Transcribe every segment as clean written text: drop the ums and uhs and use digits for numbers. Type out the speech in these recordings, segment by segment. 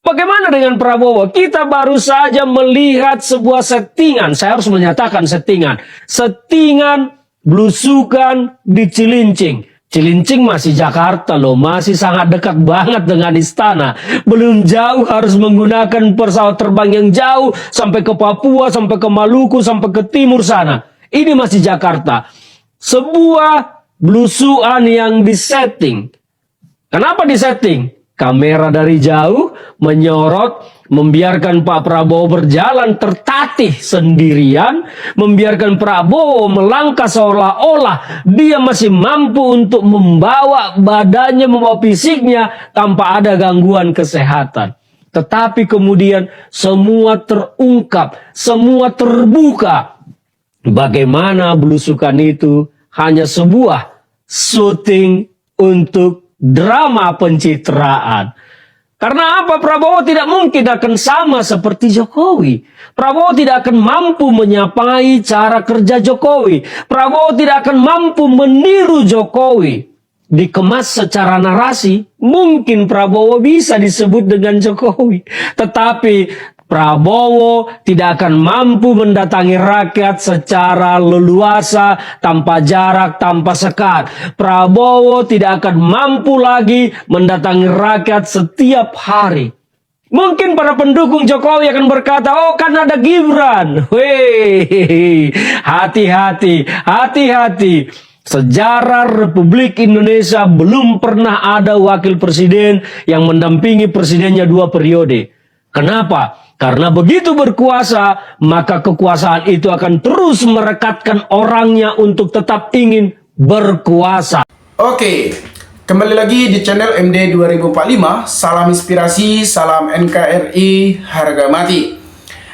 Bagaimana dengan Prabowo? Kita baru saja melihat sebuah settingan. Saya harus menyatakan settingan. Settingan belusukan di Cilincing. Cilincing masih Jakarta loh, masih sangat dekat banget dengan istana. Belum jauh harus menggunakan pesawat terbang yang jauh sampai ke Papua, sampai ke Maluku, sampai ke timur sana. Ini masih Jakarta. Sebuah belusuan yang disetting. Kenapa disetting? Kamera dari jauh menyorot, membiarkan Pak Prabowo berjalan tertatih sendirian, membiarkan Prabowo melangkah seolah-olah dia masih mampu untuk membawa badannya, membawa fisiknya tanpa ada gangguan kesehatan. Tetapi kemudian semua terungkap, semua terbuka. Bagaimana belusukan itu hanya sebuah syuting untuk drama pencitraan. Karena apa? Prabowo tidak mungkin akan sama seperti Jokowi. Prabowo tidak akan mampu menyapai cara kerja Jokowi. Prabowo tidak akan mampu meniru Jokowi. Dikemas secara narasi, mungkin Prabowo bisa disebut dengan Jokowi. Tetapi Prabowo tidak akan mampu mendatangi rakyat secara leluasa, tanpa jarak, tanpa sekat. Prabowo tidak akan mampu lagi mendatangi rakyat setiap hari. Mungkin para pendukung Jokowi akan berkata, oh kan ada Gibran. Weh, hati-hati, hati-hati. Sejarah Republik Indonesia belum pernah ada wakil presiden yang mendampingi presidennya 2 periode. Kenapa? Karena begitu berkuasa, maka kekuasaan itu akan terus merekatkan orangnya untuk tetap ingin berkuasa. Oke, kembali lagi di channel MD 2045. Salam inspirasi, salam NKRI, harga mati.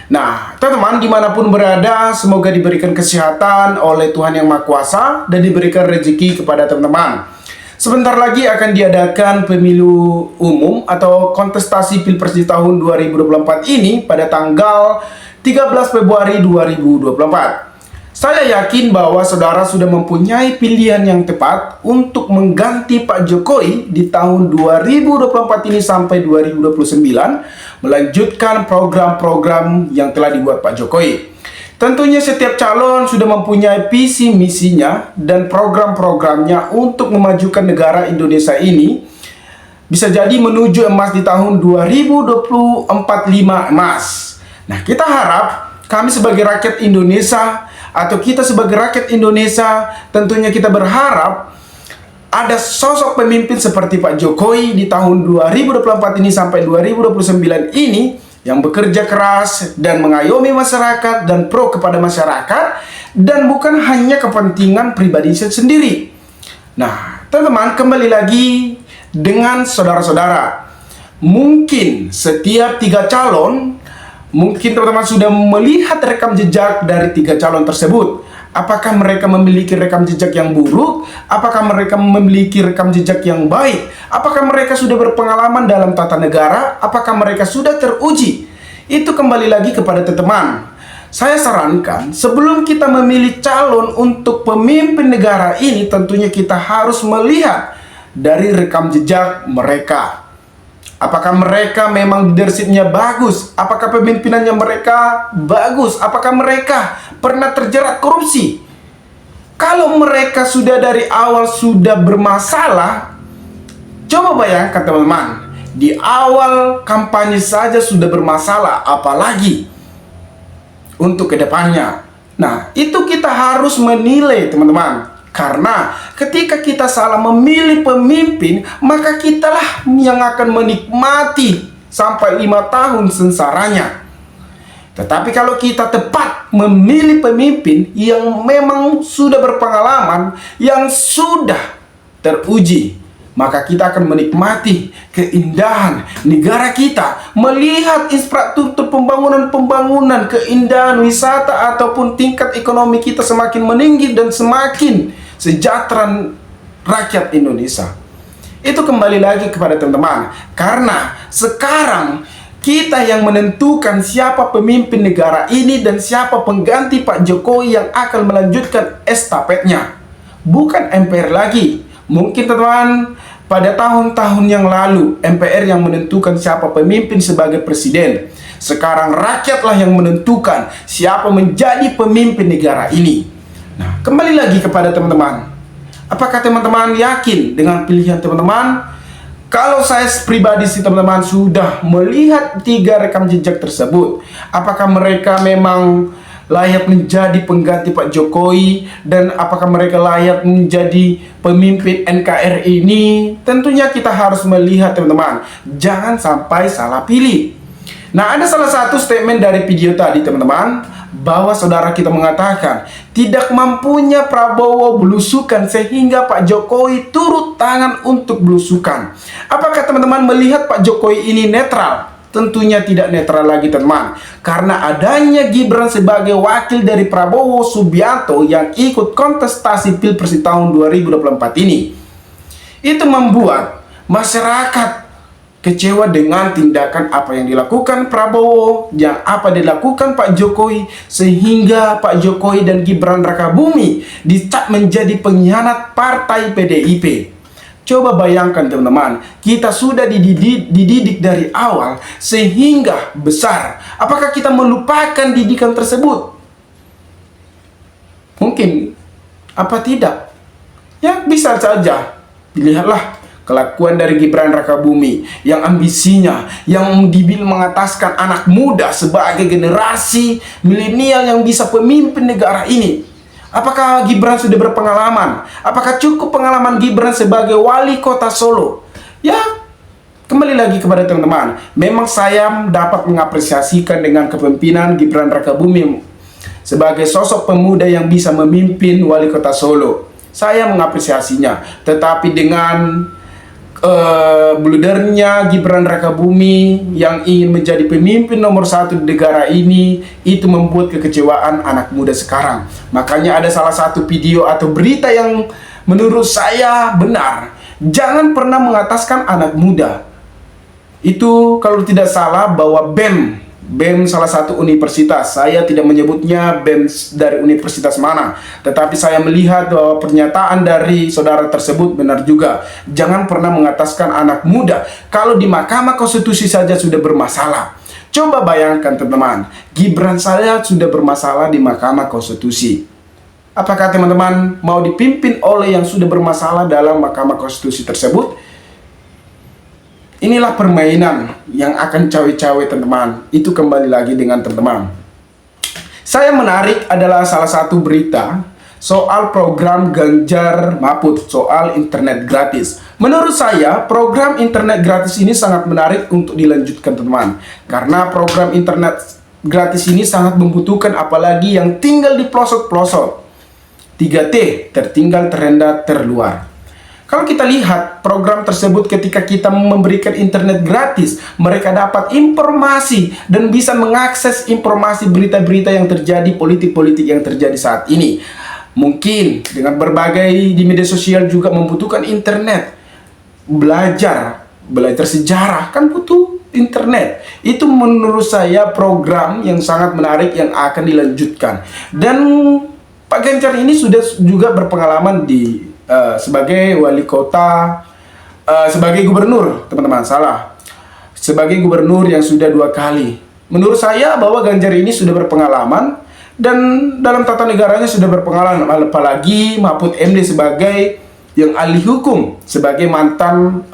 Nah, teman-teman dimanapun berada, semoga diberikan kesehatan oleh Tuhan Yang Maha Kuasa dan diberikan rezeki kepada teman-teman. Sebentar lagi akan diadakan pemilu umum atau kontestasi Pilpres di tahun 2024 ini pada tanggal 13 Februari 2024. Saya yakin bahwa saudara sudah mempunyai pilihan yang tepat untuk mengganti Pak Jokowi di tahun 2024 ini sampai 2029, melanjutkan program-program yang telah dibuat Pak Jokowi. Tentunya setiap calon sudah mempunyai visi misinya dan program-programnya untuk memajukan negara Indonesia ini bisa jadi menuju emas di tahun 2045 emas. Nah, kita harap kami sebagai rakyat Indonesia atau kita sebagai rakyat Indonesia tentunya kita berharap ada sosok pemimpin seperti Pak Jokowi di tahun 2024 ini sampai 2029 ini yang bekerja keras dan mengayomi masyarakat dan pro kepada masyarakat dan bukan hanya kepentingan pribadi sendiri. Nah, teman-teman, kembali lagi dengan saudara-saudara. Mungkin setiap 3 calon, mungkin teman-teman sudah melihat rekam jejak dari 3 calon tersebut. Apakah mereka memiliki rekam jejak yang buruk? Apakah mereka memiliki rekam jejak yang baik? Apakah mereka sudah berpengalaman dalam tata negara? Apakah mereka sudah teruji? Itu kembali lagi kepada teman-teman. Saya sarankan sebelum kita memilih calon untuk pemimpin negara ini, tentunya kita harus melihat dari rekam jejak mereka. Apakah mereka memang leadershipnya bagus? Apakah pemimpinannya mereka bagus? Apakah mereka pernah terjerat korupsi? Kalau mereka sudah dari awal sudah bermasalah, coba bayangkan teman-teman, di awal kampanye saja sudah bermasalah, apalagi untuk kedepannya. Nah, itu kita harus menilai teman-teman. Karena ketika kita salah memilih pemimpin, maka kitalah yang akan menikmati sampai 5 tahun sengsaranya. Tetapi kalau kita tepat memilih pemimpin yang memang sudah berpengalaman, yang sudah teruji, maka kita akan menikmati keindahan negara kita, melihat infrastruktur pembangunan-pembangunan, keindahan wisata ataupun tingkat ekonomi kita semakin meninggi dan semakin sejahtera rakyat Indonesia. Itu kembali lagi kepada teman-teman, karena sekarang kita yang menentukan siapa pemimpin negara ini dan siapa pengganti Pak Jokowi yang akan melanjutkan estafetnya, bukan MPR lagi. Mungkin teman-teman pada tahun-tahun yang lalu MPR yang menentukan siapa pemimpin sebagai presiden. Sekarang rakyatlah yang menentukan siapa menjadi pemimpin negara ini. Nah, kembali lagi kepada teman-teman. Apakah teman-teman yakin dengan pilihan teman-teman? Kalau saya pribadi sih teman-teman sudah melihat 3 rekam jejak tersebut. Apakah mereka memang layak menjadi pengganti Pak Jokowi, dan apakah mereka layak menjadi pemimpin NKRI ini? Tentunya kita harus melihat teman-teman, jangan sampai salah pilih. Nah, ada salah satu statement dari video tadi teman-teman, bahwa saudara kita mengatakan tidak mampunya Prabowo belusukan sehingga Pak Jokowi turut tangan untuk belusukan. Apakah teman-teman melihat Pak Jokowi ini netral? Tentunya tidak netral lagi teman, karena adanya Gibran sebagai wakil dari Prabowo Subianto yang ikut kontestasi Pilpres tahun 2024 ini. Itu membuat masyarakat kecewa dengan tindakan apa yang dilakukan Prabowo, yang apa dilakukan Pak Jokowi, sehingga Pak Jokowi dan Gibran Rakabumi dicap menjadi pengkhianat partai PDIP. Coba bayangkan teman-teman, kita sudah dididik dari awal sehingga besar. Apakah kita melupakan didikan tersebut? Mungkin, apa tidak? Ya bisa saja. Lihatlah kelakuan dari Gibran Rakabumi yang ambisinya, yang dibilang mengataskan anak muda sebagai generasi milenial yang bisa pemimpin negara ini. Apakah Gibran sudah berpengalaman? Apakah cukup pengalaman Gibran sebagai wali kota Solo? Ya, kembali lagi kepada teman-teman. Memang saya dapat mengapresiasikan dengan kepemimpinan Gibran Rakabumi sebagai sosok pemuda yang bisa memimpin wali kota Solo. Saya mengapresiasinya. Tetapi dengan bludernya Gibran Rakabumi yang ingin menjadi pemimpin nomor 1 di negara ini, itu membuat kekecewaan anak muda sekarang. Makanya ada salah satu video atau berita yang menurut saya benar. Jangan pernah mengataskan anak muda. Itu kalau tidak salah bahwa BEM salah satu universitas, saya tidak menyebutnya BEM dari universitas mana, tetapi saya melihat bahwa pernyataan dari saudara tersebut benar juga. Jangan pernah mengataskan anak muda. Kalau di Mahkamah Konstitusi saja sudah bermasalah, coba bayangkan teman-teman, Gibran saya sudah bermasalah di Mahkamah Konstitusi. Apakah teman-teman mau dipimpin oleh yang sudah bermasalah dalam Mahkamah Konstitusi tersebut? Inilah permainan yang akan cawe-cawe teman-teman. Itu kembali lagi dengan teman-teman. Saya menarik adalah salah satu berita soal program Ganjar Mahfud, soal internet gratis. Menurut saya program internet gratis ini sangat menarik untuk dilanjutkan teman-teman. Karena program internet gratis ini sangat membutuhkan, apalagi yang tinggal di pelosok-pelosok. 3T, tertinggal, terendah, terluar. Kalau kita lihat program tersebut, ketika kita memberikan internet gratis, mereka dapat informasi dan bisa mengakses informasi berita-berita yang terjadi, politik-politik yang terjadi saat ini. Mungkin dengan berbagai di media sosial juga membutuhkan internet. Belajar sejarah kan butuh internet. Itu menurut saya program yang sangat menarik yang akan dilanjutkan. Dan Pak Ganjar ini sudah juga berpengalaman di sebagai wali kota, sebagai gubernur, teman-teman, sebagai gubernur yang sudah 2 kali. Menurut saya bahwa Ganjar ini sudah berpengalaman, dan dalam tata negaranya sudah berpengalaman, apalagi Mahfud MD sebagai yang ahli hukum, sebagai mantan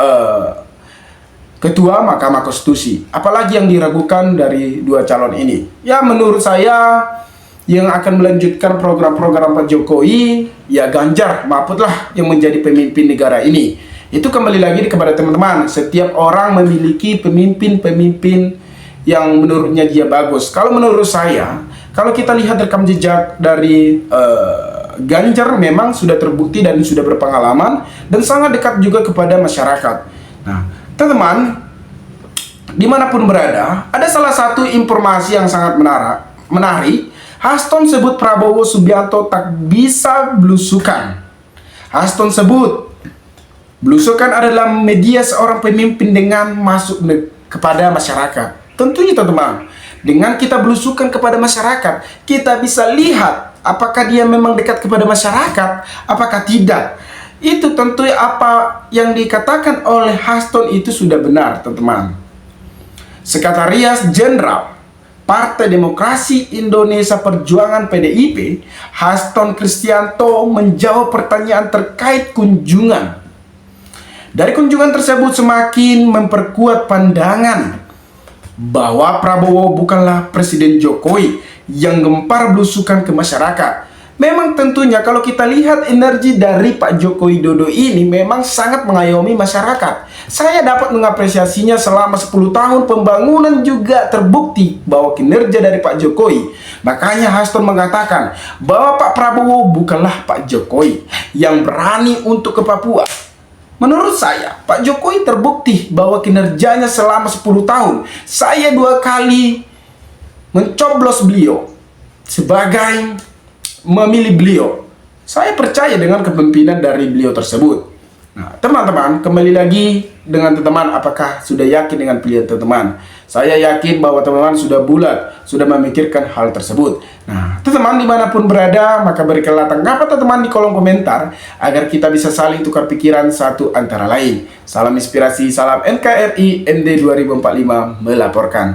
ketua Mahkamah Konstitusi. Apalagi yang diragukan dari 2 calon ini? Ya, menurut saya yang akan melanjutkan program-program Pak Jokowi, ya Ganjar Mahfud lah yang menjadi pemimpin negara ini. Itu kembali lagi kepada teman-teman. Setiap orang memiliki pemimpin-pemimpin yang menurutnya dia bagus. Kalau menurut saya, kalau kita lihat rekam jejak dari Ganjar, memang sudah terbukti dan sudah berpengalaman dan sangat dekat juga kepada masyarakat. Nah, teman-teman, dimanapun berada, ada salah satu informasi yang sangat menarik. Haston sebut Prabowo Subianto tak bisa belusukan. Haston sebut belusukan adalah media seorang pemimpin dengan masuk kepada masyarakat. Tentunya teman-teman, dengan kita belusukan kepada masyarakat, kita bisa lihat apakah dia memang dekat kepada masyarakat, apakah tidak. itu tentu apa yang dikatakan oleh Haston itu sudah benar, teman-teman. Sekretaris Jenderal Partai Demokrasi Indonesia Perjuangan PDIP, Haston Kristianto, menjawab pertanyaan terkait kunjungan. Dari kunjungan tersebut semakin memperkuat pandangan bahwa Prabowo bukanlah Presiden Jokowi yang gempar belusukan ke masyarakat. Memang tentunya kalau kita lihat energi dari Pak Joko Widodo ini memang sangat mengayomi masyarakat. Saya dapat mengapresiasinya selama 10 tahun pembangunan, juga terbukti bahwa kinerja dari Pak Jokowi. Makanya Haston mengatakan bahwa Pak Prabowo bukanlah Pak Jokowi yang berani untuk ke Papua. Menurut saya, Pak Jokowi terbukti bahwa kinerjanya selama 10 tahun. Saya 2 kali mencoblos beliau sebagai memilih beliau. Saya percaya dengan kepemimpinan dari beliau tersebut. Nah, teman-teman, kembali lagi dengan teman-teman, apakah sudah yakin dengan pilihan teman-teman? Saya yakin bahwa teman-teman sudah bulat, sudah memikirkan hal tersebut. Nah, teman-teman dimanapun berada, maka berikanlah tanggapan teman-teman di kolom komentar agar kita bisa saling tukar pikiran satu antara lain. Salam inspirasi, salam NKRI, MD 2045 melaporkan.